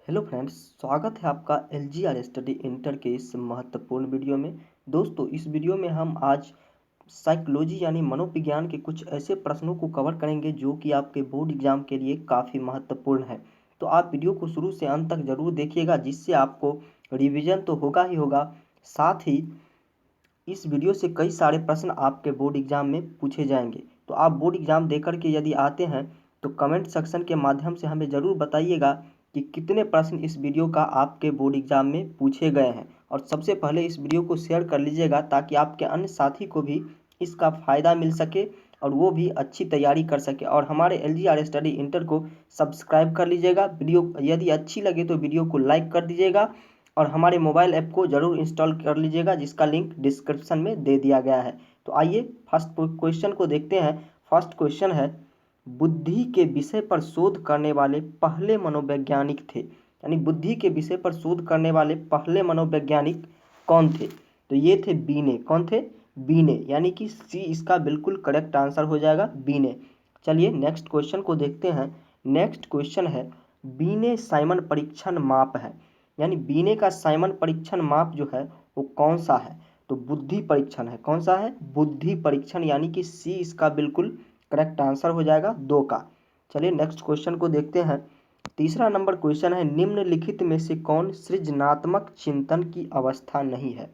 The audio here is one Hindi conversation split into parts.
हेलो फ्रेंड्स, स्वागत है आपका एलजीआर स्टडी इंटर के इस महत्वपूर्ण वीडियो में। दोस्तों, इस वीडियो में हम आज साइकोलॉजी यानी मनोविज्ञान के कुछ ऐसे प्रश्नों को कवर करेंगे जो कि आपके बोर्ड एग्जाम के लिए काफ़ी महत्वपूर्ण है। तो आप वीडियो को शुरू से अंत तक जरूर देखिएगा, जिससे आपको रिवीजन तो होगा ही होगा, साथ ही इस वीडियो से कई सारे प्रश्न आपके बोर्ड एग्जाम में पूछे जाएंगे। तो आप बोर्ड एग्जाम देकर के यदि आते हैं तो कमेंट सेक्शन के माध्यम से हमें ज़रूर बताइएगा कि कितने प्रश्न इस वीडियो का आपके बोर्ड एग्जाम में पूछे गए हैं। और सबसे पहले इस वीडियो को शेयर कर लीजिएगा ताकि आपके अन्य साथी को भी इसका फ़ायदा मिल सके और वो भी अच्छी तैयारी कर सके। और हमारे एलजीआर स्टडी इंटर को सब्सक्राइब कर लीजिएगा। वीडियो यदि अच्छी लगे तो वीडियो को लाइक कर दीजिएगा और हमारे मोबाइल ऐप को ज़रूर इंस्टॉल कर लीजिएगा, जिसका लिंक डिस्क्रिप्शन में दे दिया गया है। तो आइए फर्स्ट क्वेश्चन को देखते हैं। फर्स्ट क्वेश्चन है, बुद्धि के विषय पर शोध करने वाले पहले मनोवैज्ञानिक थे। यानी बुद्धि के विषय पर शोध करने वाले पहले मनोवैज्ञानिक कौन थे? तो ये थे बीने। कौन थे? बीने, यानी कि सी इसका बिल्कुल करेक्ट आंसर हो जाएगा, बीने। चलिए नेक्स्ट क्वेश्चन को देखते हैं। नेक्स्ट क्वेश्चन है, बीने साइमन परीक्षण माप है। यानी बीने का साइमन परीक्षण माप जो है वो कौन सा है? तो बुद्धि परीक्षण है। कौन सा है? बुद्धि परीक्षण, यानी कि सी इसका बिल्कुल करेक्ट आंसर हो जाएगा, 2 का। चलिए नेक्स्ट क्वेश्चन को देखते हैं। तीसरा नंबर क्वेश्चन है, निम्नलिखित में से कौन सृजनात्मक चिंतन की अवस्था नहीं है?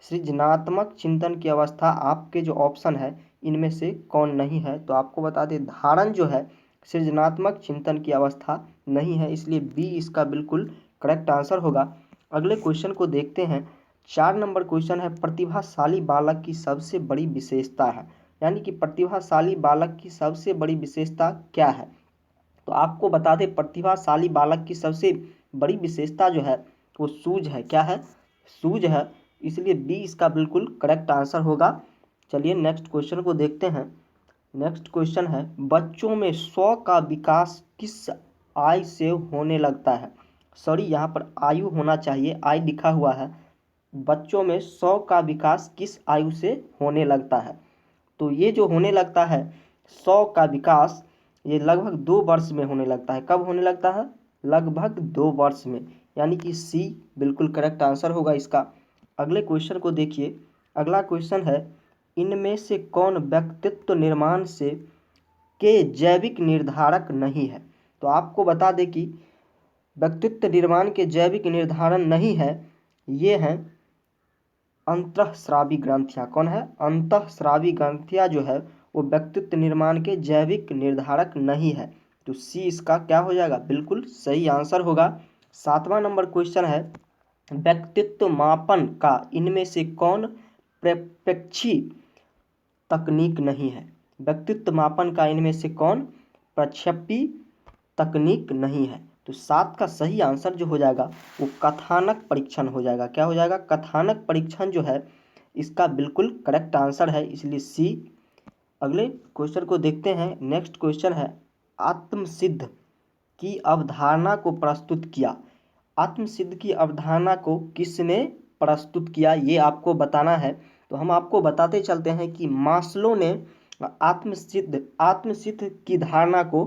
सृजनात्मक चिंतन की अवस्था आपके जो ऑप्शन है इनमें से कौन नहीं है? तो आपको बता दें, धारण जो है सृजनात्मक चिंतन की अवस्था नहीं है, इसलिए बी इसका बिल्कुल करेक्ट आंसर होगा। अगले क्वेश्चन को देखते हैं। 4 नंबर क्वेश्चन है, प्रतिभाशाली बालक की सबसे बड़ी विशेषता है। यानी कि प्रतिभाशाली बालक की सबसे बड़ी विशेषता क्या है? तो आपको बता दें, प्रतिभाशाली बालक की सबसे बड़ी विशेषता जो है वो सूझ है। क्या है? सूझ है, इसलिए बी इसका बिल्कुल करेक्ट आंसर होगा। चलिए नेक्स्ट क्वेश्चन को देखते हैं। नेक्स्ट क्वेश्चन है, बच्चों में स्व का विकास किस आयु से होने लगता है? सॉरी, यहाँ पर आयु होना चाहिए, आय लिखा हुआ है। बच्चों में स्व का विकास किस आयु से होने लगता है? तो ये जो होने लगता है स्व का विकास, ये लगभग 2 वर्ष में होने लगता है। कब होने लगता है? लगभग 2 वर्ष में, यानी कि सी बिल्कुल करेक्ट आंसर होगा इसका। अगले क्वेश्चन को देखिए। अगला क्वेश्चन है, इनमें से कौन व्यक्तित्व निर्माण से के जैविक निर्धारक नहीं है? तो आपको बता दें कि व्यक्तित्व निर्माण के जैविक निर्धारण नहीं है, ये हैं अंतःस्रावी ग्रंथियाँ। कौन है? अंतःस्रावी ग्रंथियाँ जो है वो व्यक्तित्व निर्माण के जैविक निर्धारक नहीं है। तो सी इसका क्या हो जाएगा? बिल्कुल सही आंसर होगा। 7वां नंबर क्वेश्चन है, व्यक्तित्व मापन का इनमें से कौन प्रत्यक्षी तकनीक नहीं है? व्यक्तित्व मापन का इनमें से कौन प्रक्षेपी तकनीक नहीं है? तो 7 का सही आंसर जो हो जाएगा वो कथानक परीक्षण हो जाएगा। क्या हो जाएगा? कथानक परीक्षण जो है इसका बिल्कुल करेक्ट आंसर है, इसलिए सी। अगले क्वेश्चन को देखते हैं। नेक्स्ट क्वेश्चन है, आत्मसिद्ध की अवधारणा को प्रस्तुत किया। आत्मसिद्ध की अवधारणा को किसने प्रस्तुत किया, ये आपको बताना है। तो हम आपको बताते चलते हैं कि मास्लो ने आत्मसिद्ध की धारणा को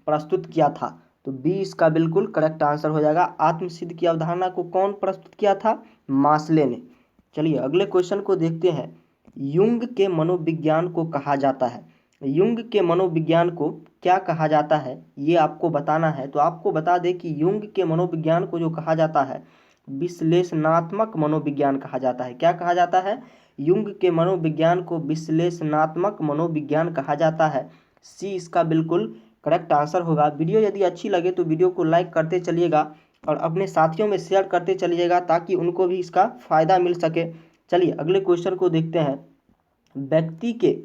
प्रस्तुत किया था। तो बी इसका बिल्कुल करेक्ट आंसर हो जाएगा। आत्मसिद्ध की अवधारणा को कौन प्रस्तुत किया था? मास्ले ने। चलिए अगले क्वेश्चन को देखते हैं। युंग के मनोविज्ञान को कहा जाता है। युंग के मनोविज्ञान को क्या कहा जाता है, ये आपको बताना है। तो आपको बता दें कि युंग के मनोविज्ञान को जो कहा जाता है विश्लेषणात्मक मनोविज्ञान कहा जाता है। क्या कहा जाता है? युंग के मनोविज्ञान को विश्लेषणात्मक मनोविज्ञान कहा जाता है। सी इसका बिल्कुल करेक्ट आंसर होगा। वीडियो यदि अच्छी लगे तो वीडियो को लाइक करते चलिएगा और अपने साथियों में शेयर करते चलिएगा ताकि उनको भी इसका फ़ायदा मिल सके। चलिए अगले क्वेश्चन को देखते हैं। व्यक्ति के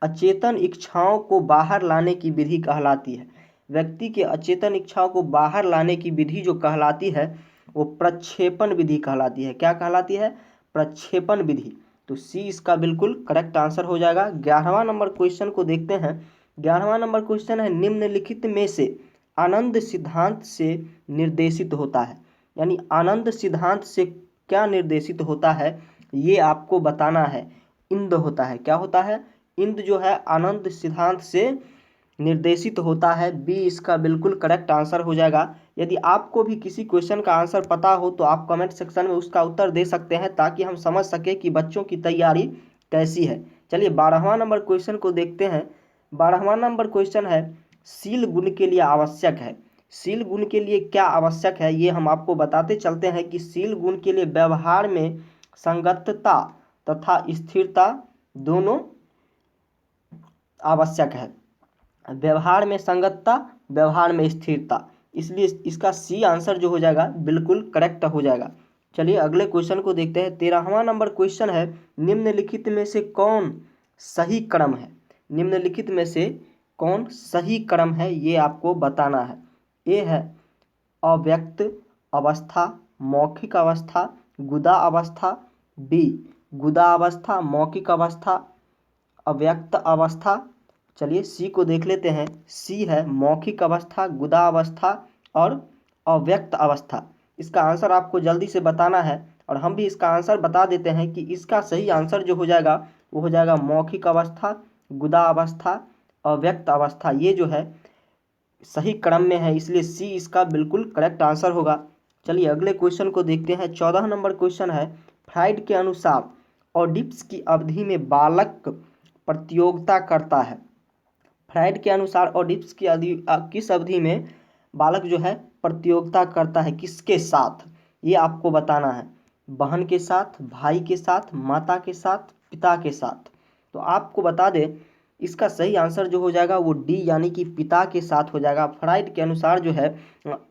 अचेतन इच्छाओं को बाहर लाने की विधि कहलाती है। व्यक्ति के अचेतन इच्छाओं को बाहर लाने की विधि जो कहलाती है वो प्रक्षेपण विधि कहलाती है। क्या कहलाती है? प्रक्षेपण विधि। तो सी इसका बिल्कुल करेक्ट आंसर हो जाएगा। 11वां नंबर क्वेश्चन को देखते हैं। 11वां नंबर क्वेश्चन है, निम्नलिखित में से आनंद सिद्धांत से निर्देशित होता है। यानी आनंद सिद्धांत से क्या निर्देशित होता है ये आपको बताना है। इंद होता है। क्या होता है? इंद जो है आनंद सिद्धांत से निर्देशित होता है। बी इसका बिल्कुल करेक्ट आंसर हो जाएगा। यदि आपको भी किसी क्वेश्चन का आंसर पता हो तो आप कमेंट सेक्शन में उसका उत्तर दे सकते हैं, ताकि हम समझ सके कि बच्चों की तैयारी कैसी है। चलिए 12वां नंबर क्वेश्चन को देखते हैं। 12वां नंबर क्वेश्चन है, शील गुण के लिए आवश्यक है। शील गुण के लिए क्या आवश्यक है ये हम आपको बताते चलते हैं कि शील गुण के लिए व्यवहार में संगतता तथा स्थिरता दोनों आवश्यक है। व्यवहार में संगतता, व्यवहार में स्थिरता, इसलिए इसका सी आंसर जो हो जाएगा बिल्कुल करेक्ट हो जाएगा। चलिए अगले क्वेश्चन को देखते हैं। 13वां नंबर क्वेश्चन है, निम्नलिखित में से कौन सही क्रम है। निम्नलिखित में से कौन सही क्रम है ये आपको बताना है। ए है अव्यक्त अवस्था, मौखिक अवस्था, गुदा अवस्था। बी गुदा अवस्था, मौखिक अवस्था, अव्यक्त अवस्था। चलिए सी को देख लेते हैं। सी है मौखिक अवस्था, गुदा अवस्था और अव्यक्त अवस्था। इसका आंसर आपको जल्दी से बताना है और हम भी इसका आंसर बता देते हैं कि इसका सही आंसर जो हो जाएगा वो हो जाएगा मौखिक अवस्था, गुदा अवस्था, अव्यक्त अवस्था। ये जो है सही क्रम में है, इसलिए सी इसका बिल्कुल करेक्ट आंसर होगा। चलिए अगले क्वेश्चन को देखते हैं। 14 नंबर क्वेश्चन है, फ्राइड के अनुसार ओडिपस की अवधि में बालक प्रतियोगिता करता है। फ्राइड के अनुसार ओडिपस की किस अवधि में बालक जो है प्रतियोगिता करता है, किसके साथ, ये आपको बताना है। बहन के साथ, भाई के साथ, माता के साथ, पिता के साथ। तो आपको बता दें इसका सही आंसर जो हो जाएगा वो डी यानी कि पिता के साथ हो जाएगा। फ्राइड के अनुसार जो है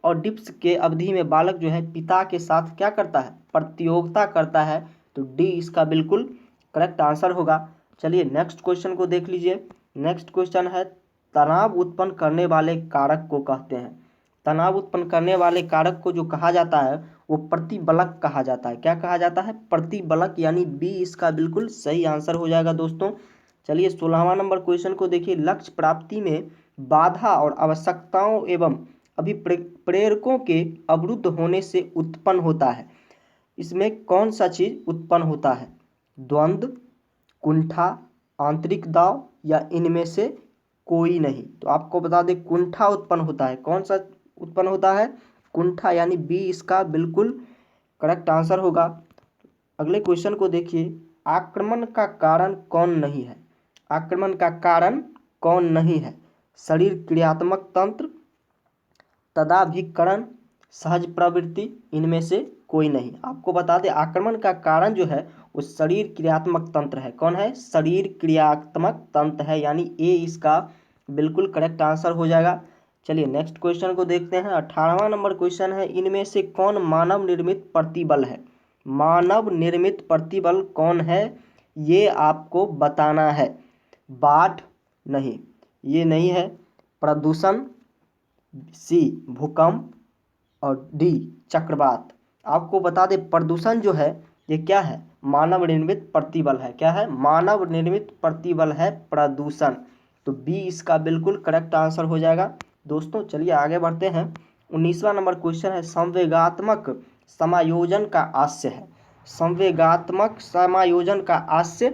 ओडिपस के अवधि में बालक जो है पिता के साथ क्या करता है, प्रतियोगिता करता है। तो डी इसका बिल्कुल करेक्ट आंसर होगा। चलिए नेक्स्ट क्वेश्चन को देख लीजिए। नेक्स्ट क्वेश्चन है, तनाव उत्पन्न करने वाले कारक को कहते हैं। तनाव उत्पन्न करने वाले कारक को जो कहा जाता है वो प्रतिबलक कहा जाता है। क्या कहा जाता है, प्रतिबलक, यानी बी इसका बिल्कुल सही आंसर हो जाएगा दोस्तों। चलिए 16वां नंबर क्वेश्चन को देखिए। लक्ष्य प्राप्ति में बाधा और आवश्यकताओं एवं अभिप्रेरकों के अवरुद्ध होने से उत्पन्न होता है। इसमें कौन सा चीज उत्पन्न होता है, द्वंद्व, कुंठा, आंतरिक दाव या इनमें से कोई नहीं। तो आपको बता दें कुंठा उत्पन्न होता है। कौन सा उत्पन्न होता है, कुंठा, यानी बी इसका बिल्कुल करेक्ट आंसर होगा। अगले क्वेश्चन को देखिए। आक्रमण का कारण कौन नहीं है। आक्रमण का कारण कौन नहीं है, शरीर क्रियात्मक तंत्र, तदाभिकरण, सहज प्रवृत्ति, इनमें से कोई नहीं। आपको बता दें आक्रमण का कारण जो है वो शरीर क्रियात्मक तंत्र है। कौन है, शरीर क्रियात्मक तंत्र है, यानी ए इसका बिल्कुल करेक्ट आंसर हो जाएगा। चलिए नेक्स्ट क्वेश्चन को देखते हैं। 18वां नंबर क्वेश्चन है, इनमें से कौन मानव निर्मित प्रतिबल है। मानव निर्मित प्रतिबल कौन है ये आपको बताना है। बाढ़ नहीं, ये नहीं है। प्रदूषण, सी भूकंप और डी चक्रवात। आपको बता दें प्रदूषण जो है ये क्या है, मानव निर्मित प्रतिबल है। क्या है, मानव निर्मित प्रतिबल है प्रदूषण। तो बी इसका बिल्कुल करेक्ट आंसर हो जाएगा दोस्तों। चलिए आगे बढ़ते हैं। 19वां नंबर क्वेश्चन है, संवेगात्मक समायोजन का आशय है। संवेगात्मक समायोजन का आशय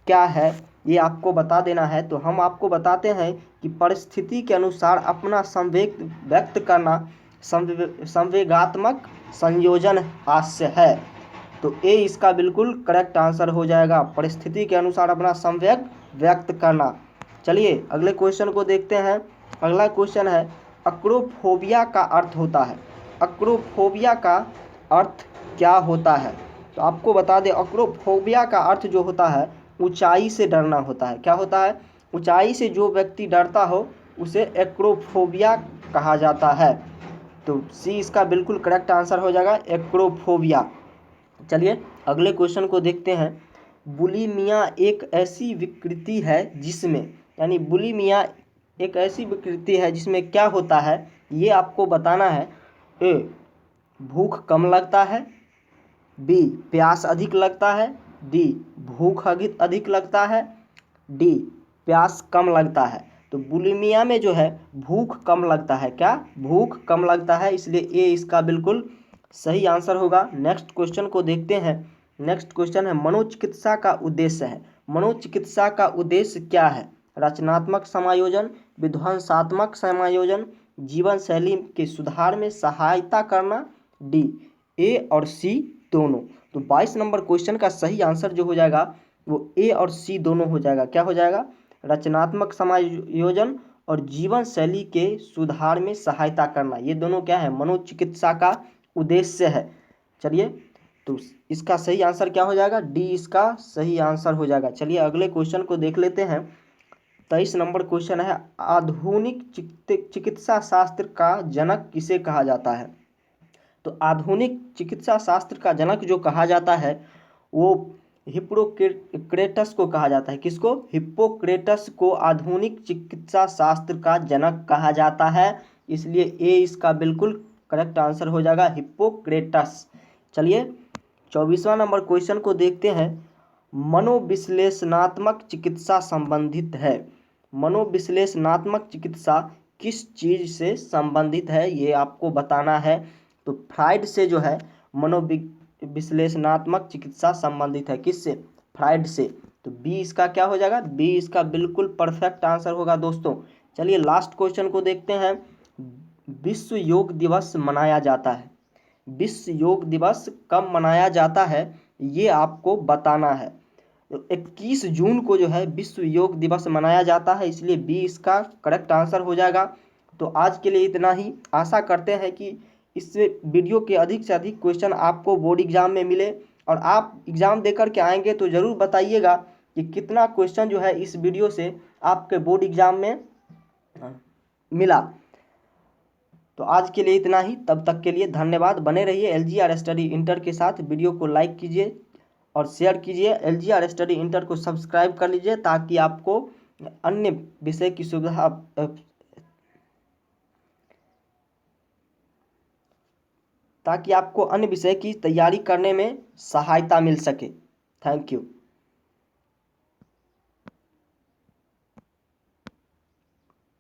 क्या है ये आपको बता देना है। तो हम आपको बताते हैं कि परिस्थिति के अनुसार अपना संवेग व्यक्त करना संवेगात्मक संयोजन आशय है। तो ए इसका बिल्कुल करेक्ट आंसर हो जाएगा, परिस्थिति के अनुसार अपना संवेग व्यक्त करना। चलिए अगले क्वेश्चन को देखते हैं। अगला क्वेश्चन है, अक्रोफोबिया का अर्थ होता है। अक्रोफोबिया का अर्थ क्या होता है। तो आपको बता दें अक्रोफोबिया का अर्थ जो होता है ऊंचाई से डरना होता है। क्या होता है, ऊंचाई से जो व्यक्ति डरता हो उसे एक्रोफोबिया कहा जाता है। तो सी इसका बिल्कुल करेक्ट आंसर हो जाएगा, एक्रोफोबिया। चलिए अगले क्वेश्चन को देखते हैं। बुलिमिया एक ऐसी विकृति है जिसमें, यानी बुलिमिया एक ऐसी विकृति है जिसमें क्या होता है ये आपको बताना है। ए भूख कम लगता है, बी प्यास अधिक लगता है, डी भूख अधिक लगता है, डी प्यास कम लगता है। तो बुलिमिया में जो है भूख कम लगता है। क्या, भूख कम लगता है, इसलिए ए इसका बिल्कुल सही आंसर होगा। नेक्स्ट क्वेश्चन को देखते हैं। नेक्स्ट क्वेश्चन है, मनोचिकित्सा का उद्देश्य है। मनोचिकित्सा का उद्देश्य क्या है। रचनात्मक समायोजन, विध्वंसात्मक समायोजन, जीवन शैली के सुधार में सहायता करना, डी ए और सी दोनों। तो 22 नंबर क्वेश्चन का सही आंसर जो हो जाएगा वो ए और सी दोनों हो जाएगा। क्या हो जाएगा? रचनात्मक समायोजन और जीवन शैली के सुधार में सहायता करना, ये दोनों क्या है? मनोचिकित्सा का उद्देश्य है। चलिए, तो इसका सही आंसर क्या हो जाएगा? डी इसका सही आंसर हो जाएगा। चलिए अगले क्वेश्चन को देख लेते हैं। 23 नंबर क्वेश्चन है, आधुनिक चिकित्सा शास्त्र का जनक किसे कहा जाता है? तो आधुनिक चिकित्सा शास्त्र का जनक जो कहा जाता है वो हिप्पोक्रेटस को कहा जाता है। किसको? हिप्पोक्रेटस को आधुनिक चिकित्सा शास्त्र का जनक कहा जाता है, इसलिए ए इसका बिल्कुल करेक्ट आंसर हो जाएगा, हिप्पोक्रेटस। चलिए 24वां नंबर क्वेश्चन को देखते हैं। मनोविश्लेषणात्मक चिकित्सा संबंधित है। मनोविश्लेषणात्मक चिकित्सा किस चीज से संबंधित है ये आपको बताना है। तो फ्राइड से जो है मनोविश्लेषणात्मक चिकित्सा संबंधित है। किससे? फ्राइड से। तो बी इसका क्या हो जाएगा? बी इसका बिल्कुल परफेक्ट आंसर होगा दोस्तों। चलिए लास्ट क्वेश्चन को देखते हैं। विश्व योग दिवस मनाया जाता है। विश्व योग दिवस कब मनाया जाता है ये आपको बताना है। तो 21 जून को जो है विश्व योग दिवस मनाया जाता है, इसलिए बी इसका करेक्ट आंसर हो जाएगा। तो आज के लिए इतना ही। आशा करते हैं कि इस वीडियो के अधिक से अधिक क्वेश्चन आपको बोर्ड एग्जाम में मिले, और आप एग्ज़ाम देकर के आएंगे तो ज़रूर बताइएगा कि कितना क्वेश्चन जो है इस वीडियो से आपके बोर्ड एग्जाम में मिला। तो आज के लिए इतना ही। तब तक के लिए धन्यवाद। बने रहिए LGR स्टडी इंटर के साथ। वीडियो को लाइक कीजिए और शेयर कीजिए। LGR स्टडी इंटर को सब्सक्राइब कर लीजिए ताकि आपको अन्य विषय की सुविधा ताकि आपको अन्य विषय की तैयारी करने में सहायता मिल सके। Thank you.